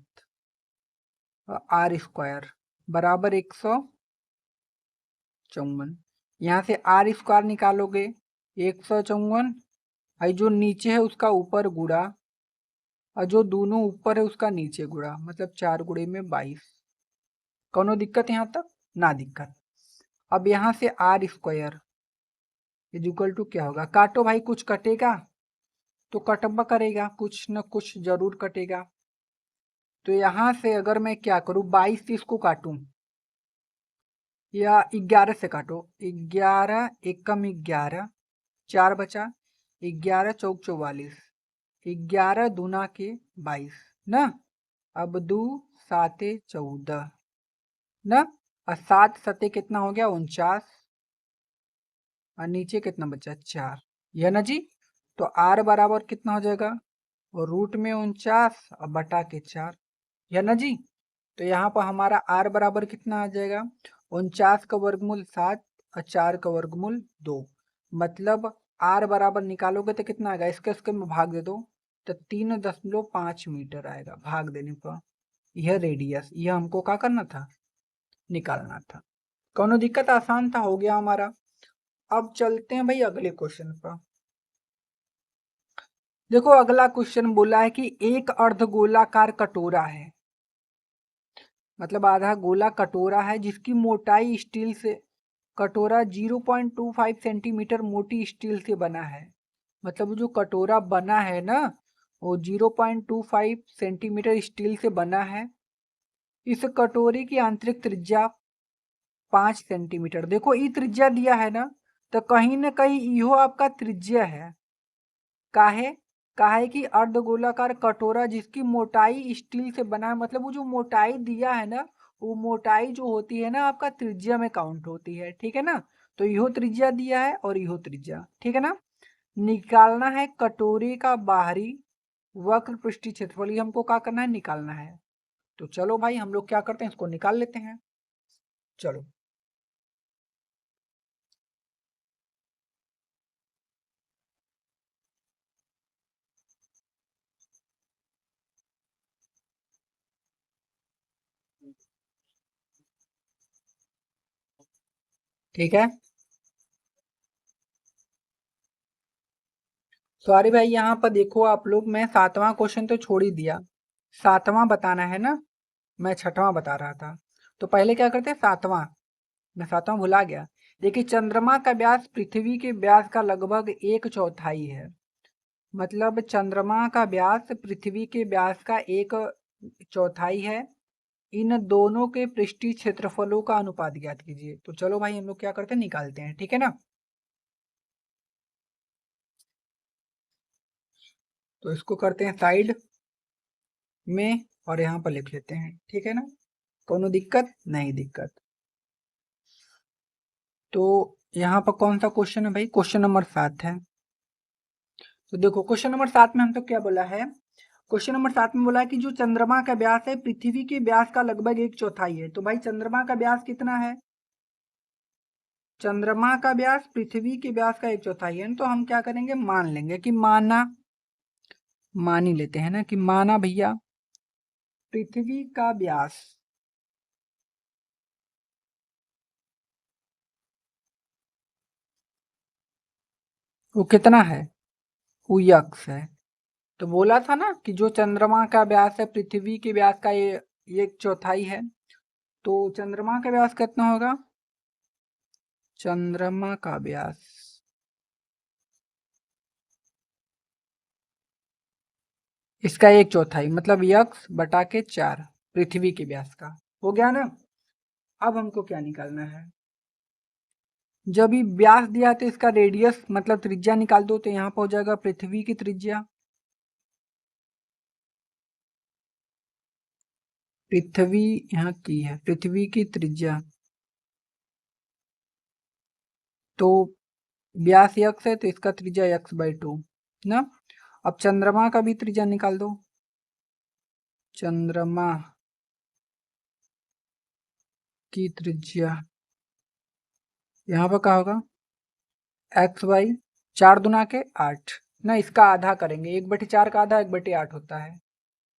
आर स्क्वायर बराबर 154। यहाँ से आर स्क्वायर निकालोगे 154, और जो नीचे है उसका ऊपर गुणा, और जो दोनों ऊपर है उसका नीचे गुणा, मतलब 4 गुणे में 22। कौनो दिक्कत यहाँ तक? ना दिक्कत। अब यहाँ से R square is equal to क्या होगा? काटो भाई, कुछ कटेगा तो कटवा करेगा, कुछ न कुछ जरूर कटेगा। तो यहाँ से अगर मैं क्या करूँ, 22 से इसको काटूं या 11 से काटो, 11 एकम 11, 4 बचा, 11 चौक 44, 11 दूना के 22 ना। अब 2 साते 14 ना, और 7 सते कितना हो गया? 49, और नीचे कितना बचा? 4। यह ना जी। तो आर बराबर कितना हो जाएगा? और रूट में 49 और बटा के 4, या ना जी। तो यहाँ पर हमारा आर बराबर कितना आ जाएगा, 49 का वर्गमूल 7 और 4 का वर्गमूल 2। मतलब आर बराबर निकालोगे तो कितना आएगा, इसके में भाग दे दो तो 3.5 मीटर आएगा भाग देने पर। यह रेडियस, यह हमको क्या करना था, निकालना था। कौनो दिक्कत, आसान था, हो गया हमारा। अब चलते हैं भाई अगले क्वेश्चन पर। देखो अगला क्वेश्चन बोला है कि एक अर्धगोलाकार कटोरा है, मतलब आधा गोला कटोरा है जिसकी मोटाई स्टील से, कटोरा 0.25 सेंटीमीटर मोटी स्टील से बना है। मतलब जो कटोरा बना है ना वो 0.25 सेंटीमीटर स्टील से बना है। इस कटोरे की आंतरिक त्रिज्या 5 सेंटीमीटर। देखो ये त्रिज्या दिया है ना कहीं इहो आपका त्रिज्या है। काहे काहे कि अर्धगोलाकार कटोरा जिसकी मोटाई स्टील से बना है, मतलब वो जो मोटाई दिया है ना वो मोटाई जो होती है ना आपका त्रिज्या में काउंट होती है, ठीक है ना। तो इहो त्रिज्या दिया है और इहो त्रिज्या, ठीक है ना। निकालना है कटोरे का बाहरी वक्र पृष्ठीय क्षेत्रफल, ये हमको क्या करना है, निकालना है। तो चलो भाई हम लोग क्या करते हैं, इसको निकाल लेते हैं। चलो ठीक है। सॉरी भाई, यहाँ पर देखो आप लोग, मैं 7वां क्वेश्चन तो छोड़ ही दिया, 7वां बताना है ना, मैं 6वां बता रहा था। तो पहले क्या करते हैं 7वां, मैं 7वां भुला गया। देखिए चंद्रमा का व्यास पृथ्वी के व्यास का लगभग 1/4 है। मतलब चंद्रमा का व्यास पृथ्वी के व्यास का 1/4 है। इन दोनों के पृष्ठीय क्षेत्रफलों का अनुपात ज्ञात कीजिए। तो चलो भाई हम लोग क्या करते हैं, निकालते हैं, ठीक है ना। तो इसको करते हैं साइड में और यहाँ पर लिख लेते हैं, ठीक है ना। कोनो दिक्कत नहीं, दिक्कत। तो यहाँ पर कौन सा क्वेश्चन है भाई, क्वेश्चन नंबर 7 है। तो देखो क्वेश्चन नंबर 7 में हम तो क्या बोला है, क्वेश्चन नंबर 7 में बोला है कि जो चंद्रमा का व्यास है पृथ्वी के व्यास का लगभग 1/4 है। तो भाई चंद्रमा का व्यास कितना है, चंद्रमा का व्यास पृथ्वी के व्यास का 1/4 है। तो हम क्या करेंगे, मान लेंगे कि माना, मान ही लेते हैं ना कि माना भैया पृथ्वी का व्यास वो कितना है, वो यक्स है। तो बोला था ना कि जो चंद्रमा का व्यास है पृथ्वी के व्यास का ये 1/4 है। तो चंद्रमा का व्यास कितना होगा, चंद्रमा का व्यास इसका 1/4 मतलब यक्स बटा के 4 पृथ्वी के व्यास का, हो गया ना। अब हमको क्या निकालना है, जब ये व्यास दिया तो इसका रेडियस मतलब त्रिज्या निकाल दो। तो यहाँ पर हो जाएगा पृथ्वी की त्रिज्या, पृथ्वी यहाँ की है, पृथ्वी की त्रिज्या। तो व्यास यक्स है तो इसका त्रिज्या x/2 ना। अब चंद्रमा का भी त्रिज्या निकाल दो, चंद्रमा की त्रिज्या यहाँ पर क्या होगा, x/, 4×8 ना, इसका आधा करेंगे, 1/4 का आधा 1/8 होता है,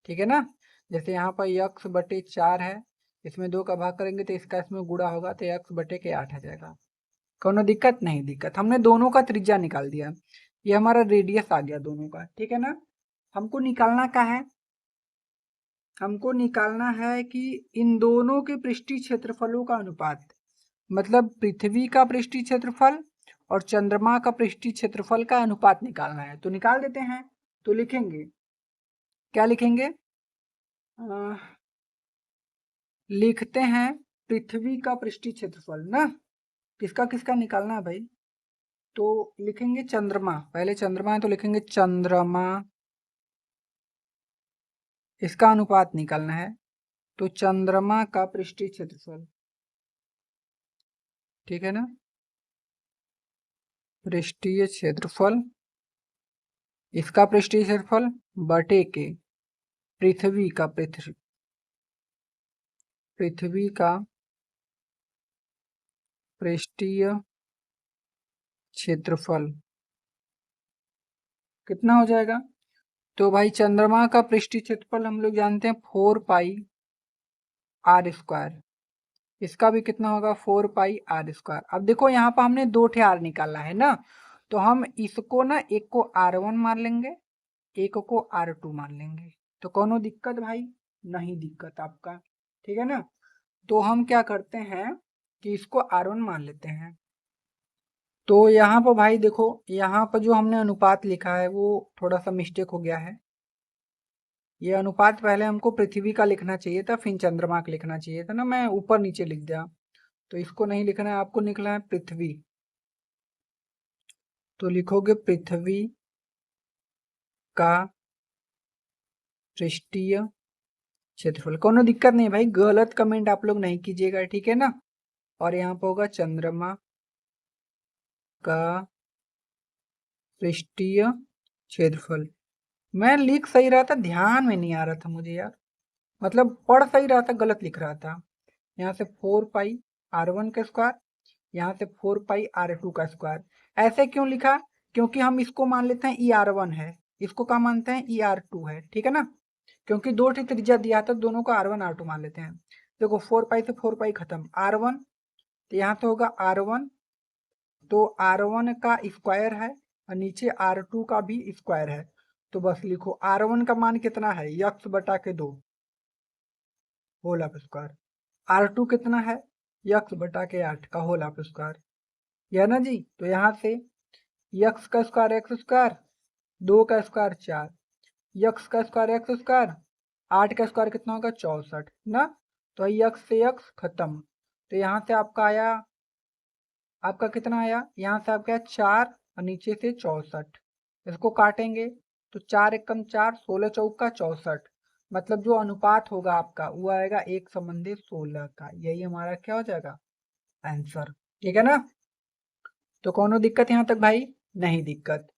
ठीक है ना। जैसे यहाँ पर x/4 है, इसमें 2 का भाग करेंगे तो इसका इसमें गुणा होगा तो x/8 आ जाएगा। कोनो दिक्कत नहीं, दिक्कत, हमने दोनों का त्रिज्या निकाल दिया, ये हमारा रेडियस आ गया दोनों का, ठीक है ना। हमको निकालना क्या है, हमको निकालना है कि इन दोनों के पृष्ठीय क्षेत्रफलों का अनुपात, मतलब पृथ्वी का पृष्ठीय क्षेत्रफल और चंद्रमा का पृष्ठीय क्षेत्रफल का अनुपात निकालना है। तो निकाल देते हैं। तो लिखेंगे, क्या लिखेंगे, लिखते हैं पृथ्वी का पृष्ठीय क्षेत्रफल ना, किसका किसका निकालना है भाई। तो लिखेंगे चंद्रमा, पहले चंद्रमा है तो लिखेंगे चंद्रमा, इसका अनुपात निकालना है। तो चंद्रमा का पृष्ठीय क्षेत्रफल, ठीक है ना, पृष्ठीय क्षेत्रफल इसका पृष्ठीय क्षेत्रफल बटे के पृथ्वी का पृष्ठीय क्षेत्रफल कितना हो जाएगा। तो भाई चंद्रमा का पृष्ठीय क्षेत्रफल हम लोग जानते हैं 4πr²। इसका भी कितना होगा 4πr²। अब देखो यहाँ पर हमने 2 ठे आर निकाला है ना, तो हम इसको ना एक को r1 मान लेंगे, एक को r2 मान लेंगे। तो कोनो दिक्कत भाई नहीं, दिक्कत आपका, ठीक है ना। तो हम क्या करते हैं कि इसको r1 मान लेते हैं। तो यहाँ पर भाई देखो, यहाँ पर जो हमने अनुपात लिखा है वो थोड़ा सा मिस्टेक हो गया है। ये अनुपात पहले हमको पृथ्वी का लिखना चाहिए था, फिर चंद्रमा का लिखना चाहिए था ना, मैं ऊपर नीचे लिख दिया। तो इसको नहीं लिखना है, आपको लिखना है पृथ्वी। तो लिखोगे पृथ्वी का पृष्ठीय क्षेत्रफल। कोनो दिक्कत नहीं भाई, गलत कमेंट आप लोग नहीं कीजिएगा, ठीक है ना। और यहाँ पर होगा चंद्रमा का पृष्ठीय क्षेत्रफल। मैं लिख सही रहा था, ध्यान में नहीं आ रहा था मुझे यार, मतलब पढ़ सही रहा था, गलत लिख रहा था। यहाँ से 4πr1 का स्क्वायर, यहाँ से 4πr2 का स्क्वायर। ऐसे क्यों लिखा, क्योंकि हम इसको मान लेते हैं ER1 है, इसको क्या मानते हैं ER2 है, ठीक है ना। क्योंकि 2 त्रिज्या दिया था, दोनों को R1 R2 मान लेते हैं। देखो 4π से 4π खत्म, R1 तो यहाँ से होगा R1, तो R1 का स्क्वायर है और नीचे R2 का भी स्क्वायर है। तो बस लिखो R1 का मान कितना है, x/2 whole of square. R2 कितना है, x/8 का होल ऑफ स्क्वायर, यह ना जी। तो यहाँ से x का स्क्वायर x², 2 का स्क्वायर 4, x का स्क्वायर x², 8 का स्क्वायर कितना होगा 64 ना। तो x से x खत्म। तो यहाँ से आपका आया, आपका कितना आया, यहाँ से आपका 4 और नीचे से 64। इसको काटेंगे तो 4 एकम 4, 16 चौका 64। मतलब जो अनुपात होगा आपका वो आएगा 1:16 का। यही हमारा क्या हो जाएगा आंसर, ठीक है ना। तो कोनो दिक्कत यहाँ तक भाई नहीं दिक्कत।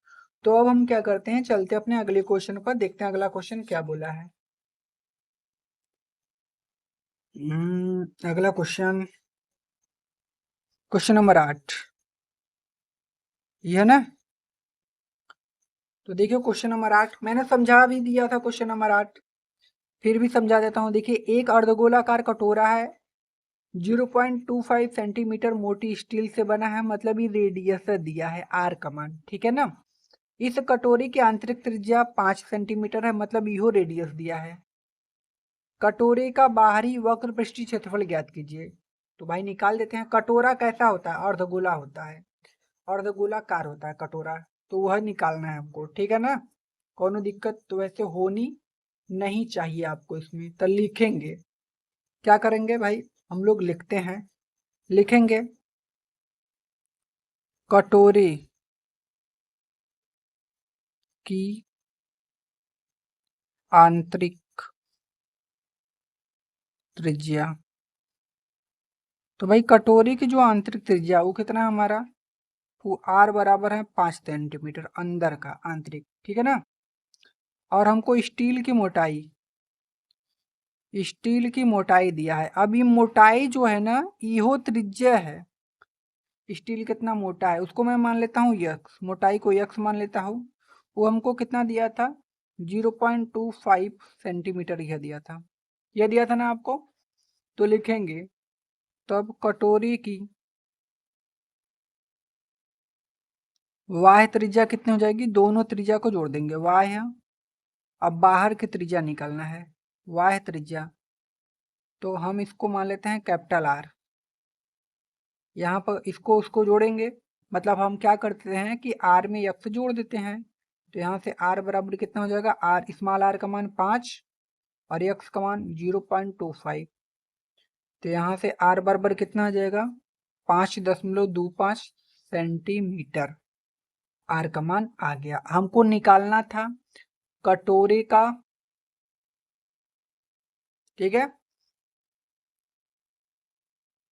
तो अब हम क्या करते हैं, चलते अपने अगले क्वेश्चन पर, देखते हैं अगला क्वेश्चन क्या बोला है। अगला क्वेश्चन, क्वेश्चन नंबर 8, ये है ना। तो देखिए क्वेश्चन नंबर 8 मैंने समझा भी दिया था, क्वेश्चन नंबर 8 फिर भी समझा देता हूँ। देखिए एक अर्धगोलाकार कटोरा है, 0.25 सेंटीमीटर मोटी स्टील से बना है, मतलब ये रेडियस दिया है r का मान, ठीक है ना। इस कटोरी की आंतरिक त्रिज्या 5 सेंटीमीटर है, मतलब यो रेडियस दिया है। कटोरे का बाहरी वक्र पृष्ठीय क्षेत्रफल ज्ञात कीजिए। तो भाई निकाल देते हैं। कटोरा कैसा होता है, अर्धगोला होता है, अर्धगोलाकार होता है कटोरा, तो वह निकालना है हमको, ठीक है ना। कोनो दिक्कत तो वैसे होनी नहीं चाहिए आपको इसमें। तो लिखेंगे, क्या करेंगे भाई, हम लोग लिखते हैं, लिखेंगे कटोरे की आंतरिक त्रिज्या। तो भाई कटोरी की जो आंतरिक त्रिज्या वो कितना है हमारा, वो r बराबर है 5 सेंटीमीटर अंदर का आंतरिक, ठीक है ना। और हमको स्टील की मोटाई दिया है। अब ये मोटाई जो है ना, इहो त्रिज्या है। स्टील कितना मोटा है उसको मैं मान लेता हूँ यक्स, मोटाई को यक्स मान लेता हूँ। वो हमको कितना दिया था, 0.25 सेंटीमीटर यह दिया था, यह दिया था ना आपको। तो लिखेंगे तब कटोरी की वाह्य त्रिज्या कितनी हो जाएगी, दोनों त्रिज्या को जोड़ देंगे वाह्य। अब बाहर की त्रिज्या निकालना है, वाह्य त्रिज्या, तो हम इसको मान लेते हैं कैपिटल R। यहाँ पर इसको उसको जोड़ेंगे, मतलब हम क्या करते हैं कि R में x जोड़ देते हैं। तो यहाँ से R बराबर कितना हो जाएगा, R स्मॉल r का मान 5 और x का मान 0.25। तो यहाँ से R बराबर कितना आ जाएगा, 5.25 सेंटीमीटर। R का मान आ गया। हमको निकालना था कटोरे का, ठीक है।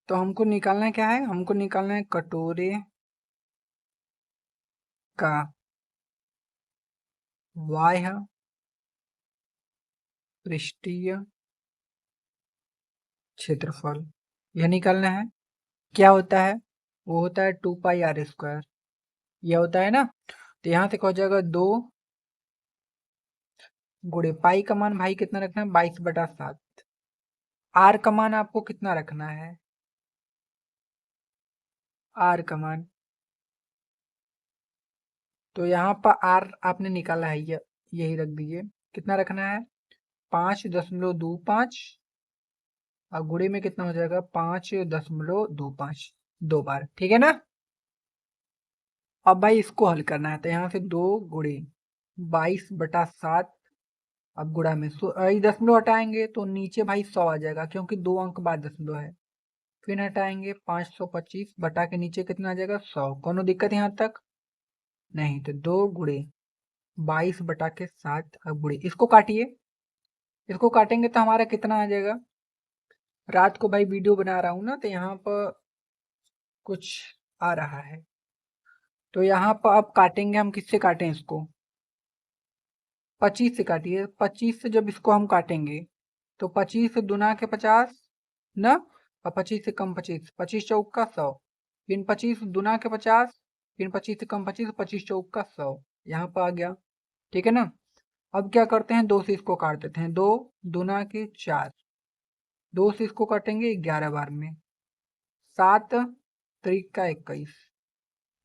तो हमको निकालना क्या है, हमको निकालना है कटोरे का बाह्य पृष्ठीय क्षेत्रफल यह निकालना है। क्या होता है? वो होता है 2πr²। यह होता है ना। तो यहाँ से हो जाएगा 2 गुणे पाई का मान भाई कितना रखना है? 22/7। आर का मान आपको कितना रखना है? आर का मान तो यहाँ पर आर आपने निकाला है, यही रख दीजिए। कितना रखना है? 5.25 और गुणे में कितना हो जाएगा? 5.25 दो बार, ठीक है ना। अब भाई इसको हल करना है, तो यहाँ से 2 गुणे 22/7। अब गुणा में दशमलव हटाएंगे तो नीचे भाई 100 आ जाएगा, क्योंकि 2 अंक बाद दशमलव है। फिर हटाएंगे 525 बटा के नीचे कितना आ जाएगा? 100। कोनो दिक्कत यहाँ तक? नहीं। तो 2 गुणे 22/7। अब गुणे इसको काटिए। इसको काटेंगे तो हमारा कितना आ जाएगा? रात को भाई वीडियो बना रहा हूँ ना, तो यहाँ पर कुछ आ रहा है। तो यहाँ पर अब काटेंगे हम, किससे काटें इसको? 25 से काटिए। 25 से जब इसको हम काटेंगे तो 25 से दुना के 50 ना, और 25 से कम 25, 25 चौक का 100। फिर 25 दुना के 50, फिर 25 से कम 25, 25 चौक का 100। यहाँ पर आ गया, ठीक है ना। अब क्या करते हैं? 2 से इसको काट देते हैं। 2 दुना के 4, 2 से इसको काटेंगे 11 बार में। 7 त्रिक का 21,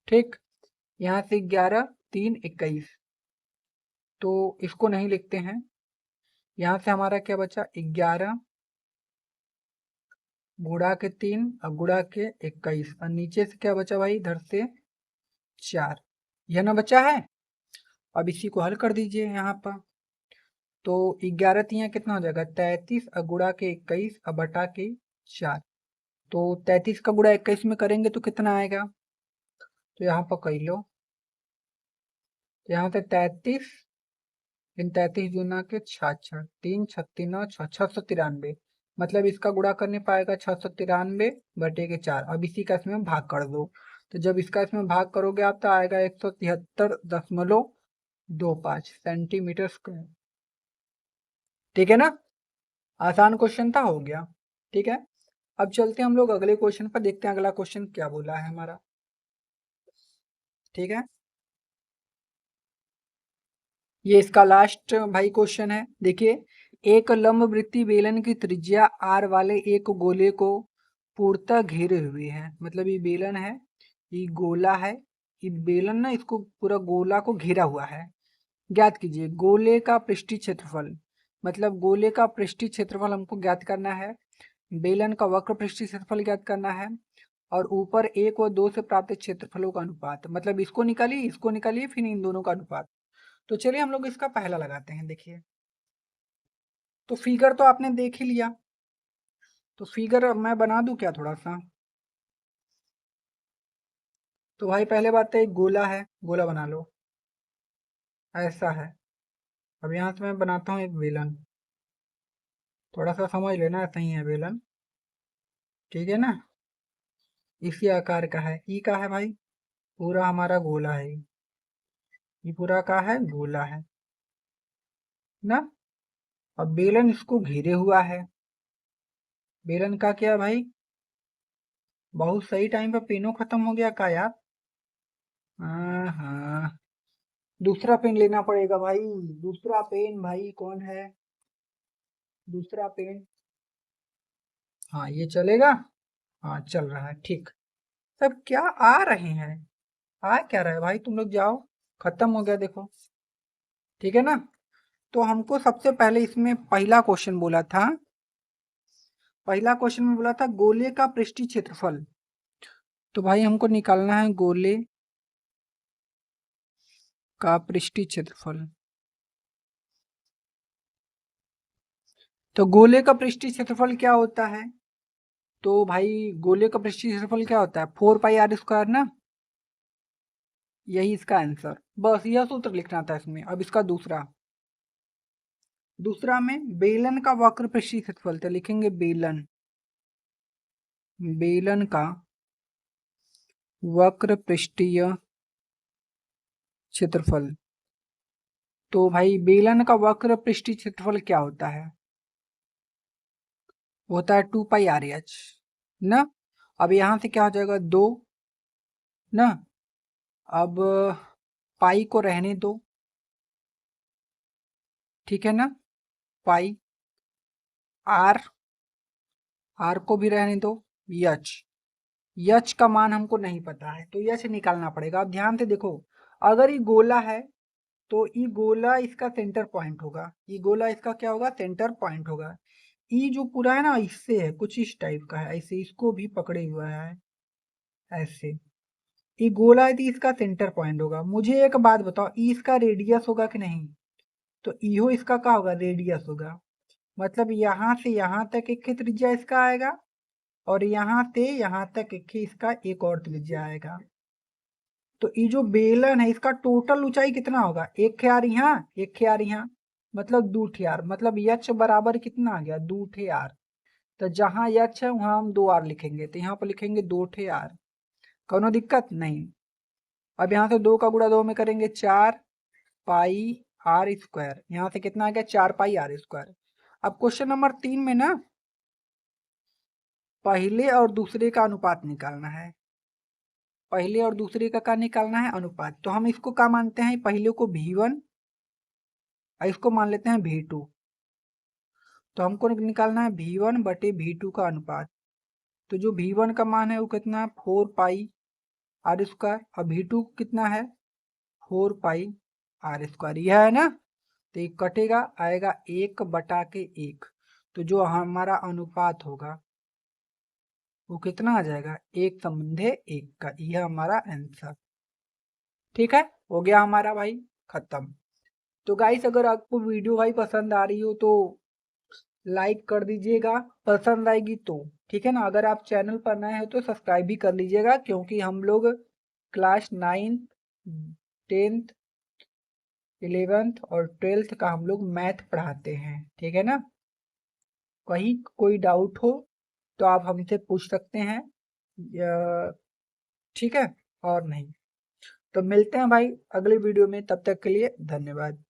ठीक। यहाँ से 11 3 21, तो इसको नहीं लिखते हैं। यहाँ से हमारा क्या बचा? 11 गुणा के 3 और गुणा के 21, और नीचे से क्या बचा भाई? इधर से 4। यह ना बचा है। अब इसी को हल कर दीजिए यहाँ पर। तो 11 तिया कितना हो जाएगा? 33 और गुणा के 21 और बटा के 4। तो 33 का गुणा 21 में करेंगे तो कितना आएगा? तो यहाँ पर कर लो। तो यहाँ से 33 इन 33 गुना के 6 3 36 9 6 693, मतलब इसका गुणा करने पाएगा 693 बटे के 4। अब इसी का इसमें भाग कर दो। तो जब इसका इसमें भाग करोगे आप तो आएगा 173.25 सेंटीमीटर स्क्वायर, ठीक है ना। आसान क्वेश्चन था, हो गया, ठीक है। अब चलते हैं हम लोग अगले क्वेश्चन पर, देखते हैं अगला क्वेश्चन क्या बोला है हमारा, ठीक है। ये इसका लास्ट भाई क्वेश्चन है। देखिए, एक लंबवृत्तीय बेलन की त्रिज्या r वाले एक गोले को पूर्णतः घेरे हुए है। मतलब ये बेलन है, ये गोला है, ये बेलन ना इसको पूरा गोला को घेरा हुआ है। ज्ञात कीजिए गोले का पृष्ठीय क्षेत्रफल। मतलब गोले का पृष्ठीय क्षेत्रफल हमको ज्ञात करना है, बेलन का वक्र पृष्ठीय क्षेत्रफल ज्ञात करना है, और ऊपर 1 व 2 से प्राप्त क्षेत्रफलों का अनुपात। मतलब इसको निकालिए फिर इन दोनों का अनुपात। तो चलिए हम लोग इसका पहला लगाते हैं। देखिए, तो फिगर तो आपने देख ही लिया, तो फिगर मैं बना दूं क्या थोड़ा सा? तो भाई पहले बात तो एक गोला है, गोला बना लो, ऐसा है। अब यहाँ से मैं बनाता हूँ एक बेलन, थोड़ा सा समझ लेना, ऐसा ही है बेलन, ठीक है ना। इसी आकार का है, ई का है भाई, पूरा हमारा गोला है ये पूरा का है, गोला है ना। अब बेलन इसको घेरे हुआ है। बेलन का क्या भाई? बहुत सही टाइम पे पेनों खत्म हो गया का यार? हाँ हाँ, दूसरा पेन लेना पड़ेगा भाई। दूसरा पेन भाई कौन है? दूसरा पेन, हाँ ये चलेगा। हाँ चल रहा है, ठीक। सब क्या आ रहे हैं? आ क्या रहा है भाई? तुम लोग जाओ, खत्म हो गया देखो, ठीक है ना। तो हमको सबसे पहले इसमें पहला क्वेश्चन बोला था, पहला क्वेश्चन में बोला था गोले का पृष्ठीय क्षेत्रफल। तो भाई हमको निकालना है गोले का पृष्ठीय क्षेत्रफल। तो गोले का पृष्ठीय क्षेत्रफल क्या होता है? तो भाई गोले का पृष्ठीय क्षेत्रफल क्या होता है? 4πr² ना। यही इसका आंसर, बस यह सूत्र लिखना था इसमें। अब इसका दूसरा, दूसरा में बेलन का वक्र पृष्ठीय क्षेत्रफल, तो लिखेंगे बेलन, बेलन का वक्र पृष्ठीय क्षेत्रफल। तो भाई बेलन का वक्र पृष्ठीय क्षेत्रफल क्या होता है? वो होता है 2πr/h ना। अब यहाँ से क्या हो जाएगा 2 ना। अब पाई को रहने दो, ठीक है ना। पाई आर, आर को भी रहने दो। यच, यच का मान हमको नहीं पता है तो यच निकालना पड़ेगा। अब ध्यान से देखो, अगर ये गोला है तो ये गोला इसका सेंटर पॉइंट होगा। ये गोला इसका क्या होगा? सेंटर पॉइंट होगा। ये जो पूरा है ना, इससे है कुछ इस टाइप का है, ऐसे इसको भी पकड़े हुआ है ऐसे। ये गोला है तो इसका सेंटर पॉइंट होगा। मुझे एक बात बताओ, ई इसका रेडियस होगा कि नहीं? तो इहो इसका क्या होगा? रेडियस होगा। मतलब यहाँ से यहाँ तक एक ही त्रिज्या इसका आएगा और यहाँ से यहाँ तक एक ही इसका एक और त्रिज्या आएगा। तो ये जो बेलन है इसका टोटल ऊंचाई कितना होगा? एक यार यहाँ, एक यार यहाँ, मतलब 2 यार। मतलब यच बराबर कितना आ गया? 2 यार। तो जहाँ यच है वहां हम 2 आर लिखेंगे, तो यहाँ पर लिखेंगे 2 आर। कोनो दिक्कत नहीं। अब यहाँ से 2 का गुणा 2 में करेंगे 4 पाई आर स्क्वायर। यहाँ से कितना आ गया? 4 पाई आर स्क्वायर। अब क्वेश्चन नंबर 3 में ना पहले और दूसरे का अनुपात निकालना है। पहले और दूसरे का क्या निकालना है? अनुपात। तो हम इसको क्या मानते हैं? पहले को V1 और इसको मान लेते हैं V2। तो हमको निकालना है V1 बटे V2 का अनुपात। तो जो V1 का मान है वो कितना है? 4 पाई आर स्क्वायर। और V2 कितना है? 4 पाई आर स्क्वायर। यह है ना। तो ये कटेगा, आएगा 1/1। तो जो हमारा अनुपात होगा वो कितना आ जाएगा? 1/1 का। यह हमारा आंसर। ठीक है, हो गया हमारा भाई खत्म। तो गाइस अगर आपको वीडियो भाई पसंद आ रही हो तो लाइक कर दीजिएगा, पसंद आएगी तो। ठीक है ना। अगर आप चैनल पर नए हो तो सब्सक्राइब भी कर लीजिएगा, क्योंकि हम लोग क्लास 9, 10th, 11th और 12th का हम लोग मैथ पढ़ाते हैं। ठीक है ना। कहीं कोई डाउट हो तो आप हमसे पूछ सकते हैं। ठीक है। और नहीं तो मिलते हैं भाई अगले वीडियो में, तब तक के लिए धन्यवाद।